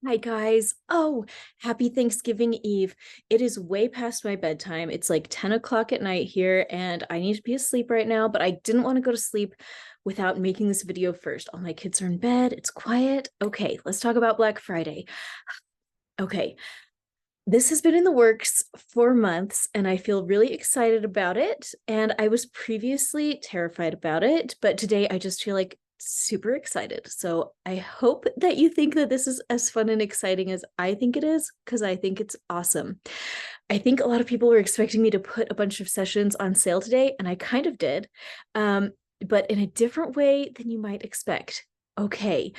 Hi guys. Oh, happy Thanksgiving Eve. It is way past my bedtime. It's like 10 o'clock at night here, and I need to be asleep right now, but I didn't want to go to sleep without making this video first. All my kids are in bed. It's quiet. Okay, let's talk about Black Friday. Okay, this has been in the works for months, and I feel really excited about it. And I was previously terrified about it, but today I just feel like super excited. So I hope that you think that this is as fun and exciting as I think it is, because I think it's awesome. I think a lot of people were expecting me to put a bunch of sessions on sale today, and I kind of did, but in a different way than you might expect. Okay,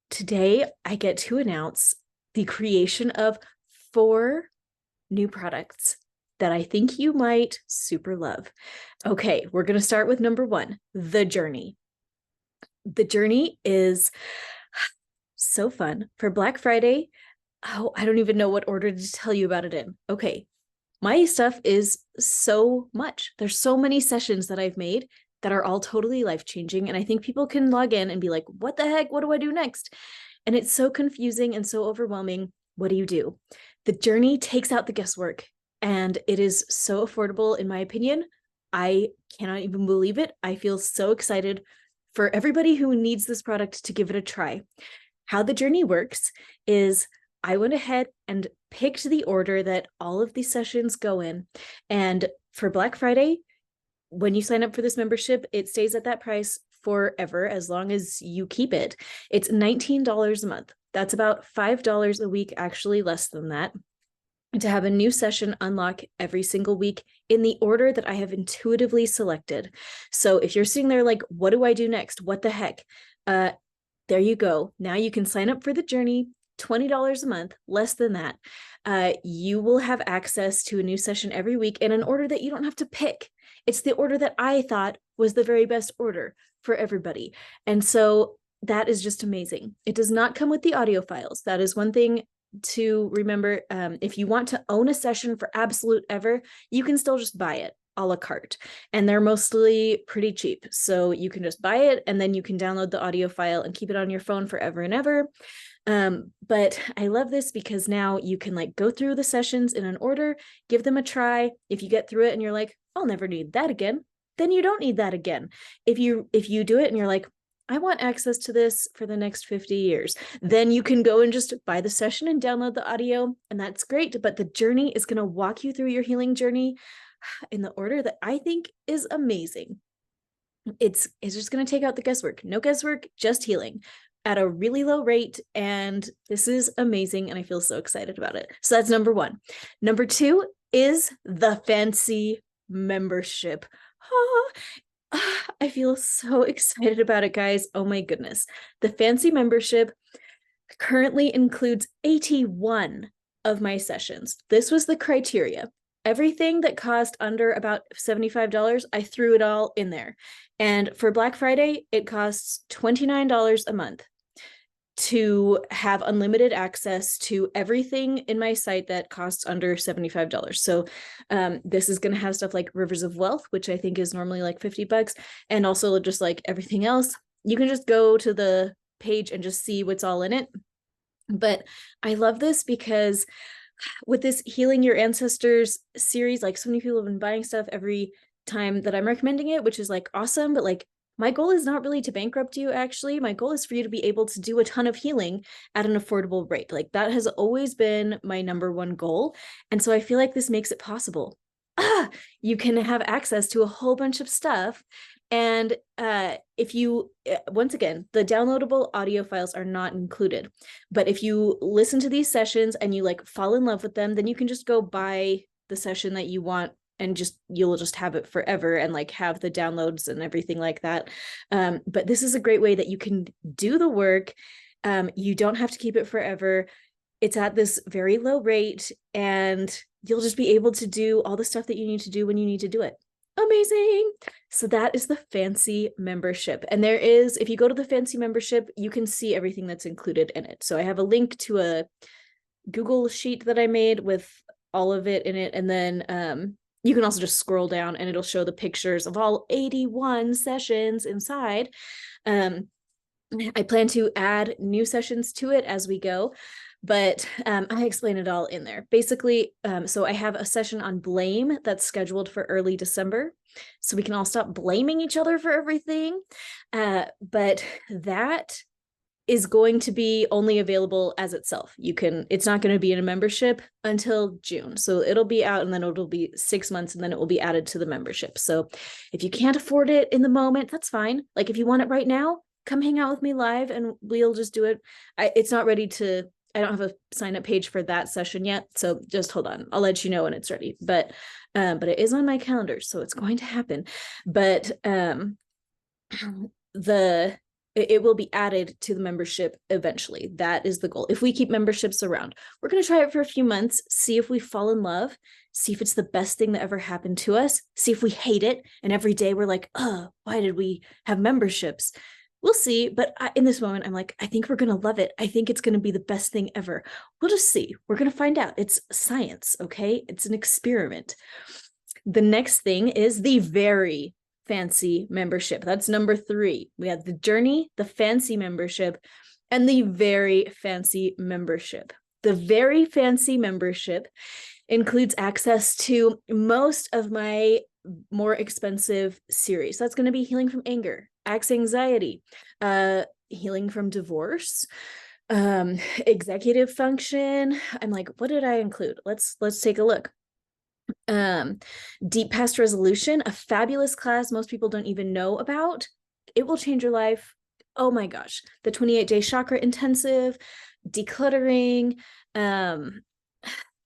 today I get to announce the creation of 4 new products that I think you might super love. Okay, we're going to start with number 1, the Journey. The Journey is so fun for Black Friday. Oh, I don't even know what order to tell you about it in. Okay, my stuff is so much. There's so many sessions that I've made that are all totally life-changing. And I think people can log in and be like, what the heck? What do I do next? And it's so confusing and so overwhelming. What do you do? The Journey takes out the guesswork, and it is so affordable, in my opinion. I cannot even believe it. I feel so excited for everybody who needs this product to give it a try. How the Journey works is I went ahead and picked the order that all of these sessions go in. And for Black Friday, when you sign up for this membership, it stays at that price forever as long as you keep it. It's $19 a month. That's about $5 a week, actually less than that, to have a new session unlock every single week in the order that I have intuitively selected. So if you're sitting there like, what do I do next? What the heck? There you go. Now you can sign up for the Journey, $20 a month, less than that. You will have access to a new session every week in an order that you don't have to pick. It's the order that I thought was the very best order for everybody. And so that is just amazing. It does not come with the audio files. That is one thing to remember. If you want to own a session for absolute ever, you can still just buy it a la carte, and they're mostly pretty cheap. So you can just buy it, and then you can download the audio file and keep it on your phone forever and ever. But I love this because now you can like go through the sessions in an order, give them a try. If you get through it and you're like, I'll never need that again, then you don't need that again. If you do it and you're like, I want access to this for the next 50 years, then you can go and just buy the session and download the audio, and that's great. But the Journey is going to walk you through your healing journey in the order that I think is amazing. It's just going to take out the guesswork. No guesswork, just healing at a really low rate. And this is amazing, and I feel so excited about it. So that's number 1. Number 2 is the Fancy membership. I feel so excited about it, guys. Oh my goodness. The Fancy membership currently includes 81 of my sessions. This was the criteria. Everything that cost under about $75, I threw it all in there. And for Black Friday, it costs $29 a month to have unlimited access to everything in my site that costs under $75. So this is going to have stuff like Rivers of Wealth, which I think is normally like $50, and also just like everything else. You can just go to the page and just see what's all in it. But I love this because with this Healing Your Ancestors series, like so many people have been buying stuff every time that I'm recommending it, which is like awesome. But like, my goal is not really to bankrupt you, actually. My goal is for you to be able to do a ton of healing at an affordable rate. Like, that has always been my number 1 goal. And so I feel like this makes it possible. You can have access to a whole bunch of stuff. And if you, once again, the downloadable audio files are not included. But if you listen to these sessions and you like fall in love with them, then you can just go buy the session that you want, and you'll just have it forever and like have the downloads and everything like that. But this is a great way that you can do the work. You don't have to keep it forever. It's at this very low rate, and you'll just be able to do all the stuff that you need to do when you need to do it. Amazing. So that is the Fancy membership. And there is, if you go to the Fancy membership, you can see everything that's included in it. So I have a link to a Google sheet that I made with all of it in it. And then you can also just scroll down and it'll show the pictures of all 81 sessions inside. I plan to add new sessions to it as we go, but I explain it all in there. Basically, so I have a session on blame that's scheduled for early December, so we can all stop blaming each other for everything. But that is going to be only available as itself. It's not going to be in a membership until June. So it'll be out and then it'll be 6 months and then it will be added to the membership. So if you can't afford it in the moment, that's fine. Like if you want it right now, come hang out with me live and we'll just do it. It's not ready to, I don't have a sign up page for that session yet. So just hold on. I'll let you know when it's ready, but it is on my calendar. So it's going to happen. But it will be added to the membership eventually. That is the goal. If we keep memberships around, we're going to try it for a few months, see if we fall in love, see if it's the best thing that ever happened to us, see if we hate it. And every day we're like, oh, why did we have memberships? We'll see. But in this moment, I'm like, I think we're going to love it. I think it's going to be the best thing ever. We'll just see. We're going to find out. It's science, okay? It's an experiment. The next thing is the very fancy membership. That's number 3. We have the journey, the fancy membership, and the very fancy membership. The very fancy membership includes access to most of my more expensive series. That's going to be healing from anger, anxiety, healing from divorce, executive function. I'm like, what did I include? Let's take a look. Deep past resolution, a fabulous class most people don't even know about. It will change your life. Oh my gosh. The 28-day chakra intensive, decluttering,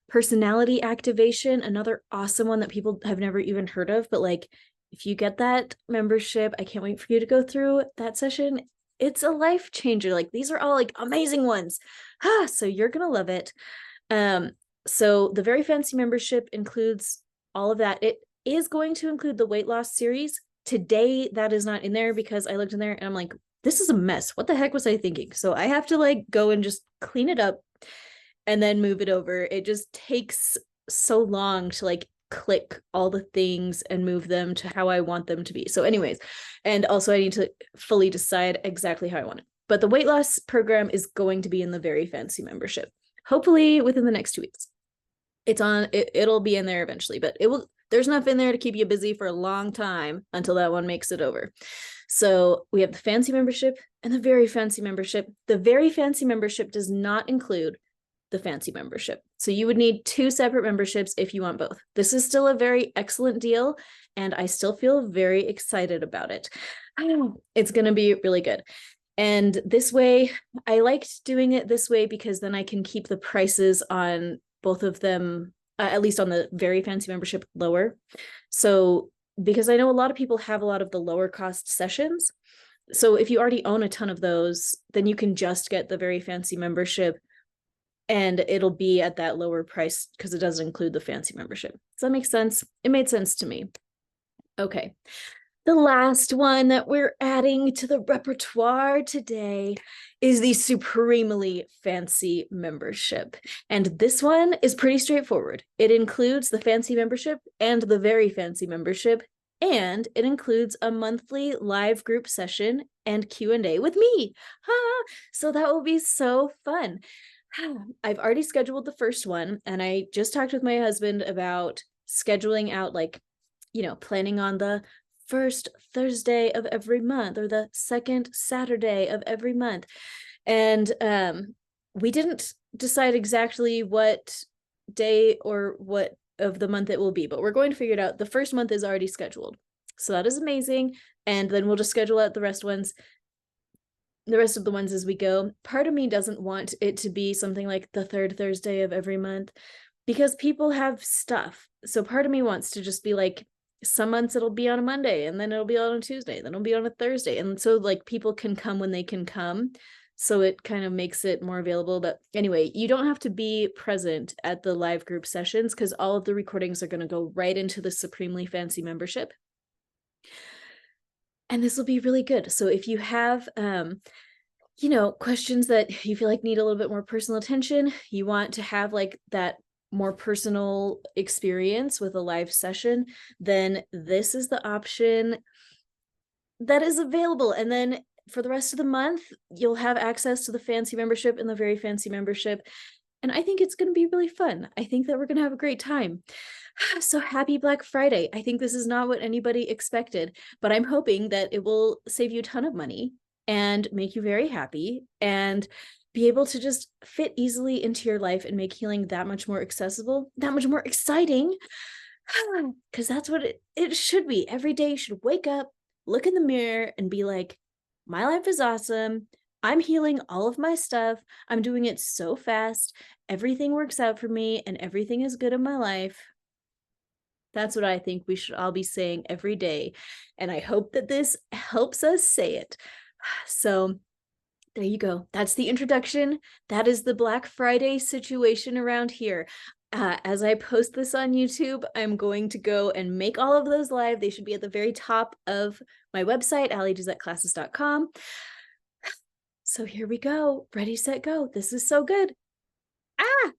personality activation, another awesome one that people have never even heard of. But like, if you get that membership, I can't wait for you to go through that session. It's a life changer. Like these are all like amazing ones. So you're gonna love it. So the very fancy membership includes all of that. It is going to include the weight loss series. Today, that is not in there because I looked in there and I'm like, this is a mess. What the heck was I thinking? So I have to like go and just clean it up and then move it over. It just takes so long to like click all the things and move them to how I want them to be. So anyways, and also I need to fully decide exactly how I want it. But the weight loss program is going to be in the very fancy membership, hopefully within the next 2 weeks. It'll be in there eventually, but there's enough in there to keep you busy for a long time until that one makes it over. So we have the fancy membership and the very fancy membership. The very fancy membership does not include the fancy membership. So you would need 2 separate memberships if you want both. This is still a very excellent deal, and I still feel very excited about it. It's going to be really good. And this way, I liked doing it this way because then I can keep the prices on both of them, at least on the very fancy membership, lower. So because I know a lot of people have a lot of the lower cost sessions. So if you already own a ton of those, then you can just get the very fancy membership and it'll be at that lower price because it doesn't include the fancy membership. Does that make sense? It made sense to me. Okay. The last one that we're adding to the repertoire today is the supremely fancy membership. And this one is pretty straightforward. It includes the fancy membership and the very fancy membership, and it includes a monthly live group session and Q&A with me. So that will be so fun. I've already scheduled the first one, and I just talked with my husband about scheduling out, like, planning on the first Thursday of every month or the second Saturday of every month. And we didn't decide exactly what day or what of the month it will be, but we're going to figure it out. The first month is already scheduled. So that is amazing. And then we'll just schedule out the rest of the ones as we go. Part of me doesn't want it to be something like the third Thursday of every month because people have stuff. So part of me wants to just be like, some months it'll be on a Monday and then it'll be on a Tuesday, then it'll be on a Thursday. And so like people can come when they can come. So it kind of makes it more available. But anyway, you don't have to be present at the live group sessions because all of the recordings are going to go right into the supremely fancy membership. And this will be really good. So if you have, questions that you feel like need a little bit more personal attention, you want to have like that more personal experience with a live session, then this is the option that is available. And then for the rest of the month, you'll have access to the fancy membership and the very fancy membership. And I think it's going to be really fun. I think that we're going to have a great time. So happy Black Friday. I think this is not what anybody expected, but I'm hoping that it will save you a ton of money and make you very happy and be able to just fit easily into your life and make healing that much more accessible, that much more exciting. Because that's what it should be. Every day you should wake up, look in the mirror, and be like, my life is awesome. I'm healing all of my stuff. I'm doing it so fast. Everything works out for me and everything is good in my life. That's what I think we should all be saying every day. And I hope that this helps us say it. So there you go. That's the introduction. That is the Black Friday situation around here. As I post this on YouTube, I'm going to go and make all of those live. They should be at the very top of my website, AHHHClasses.com. So here we go. Ready, set, go. This is so good. Ah!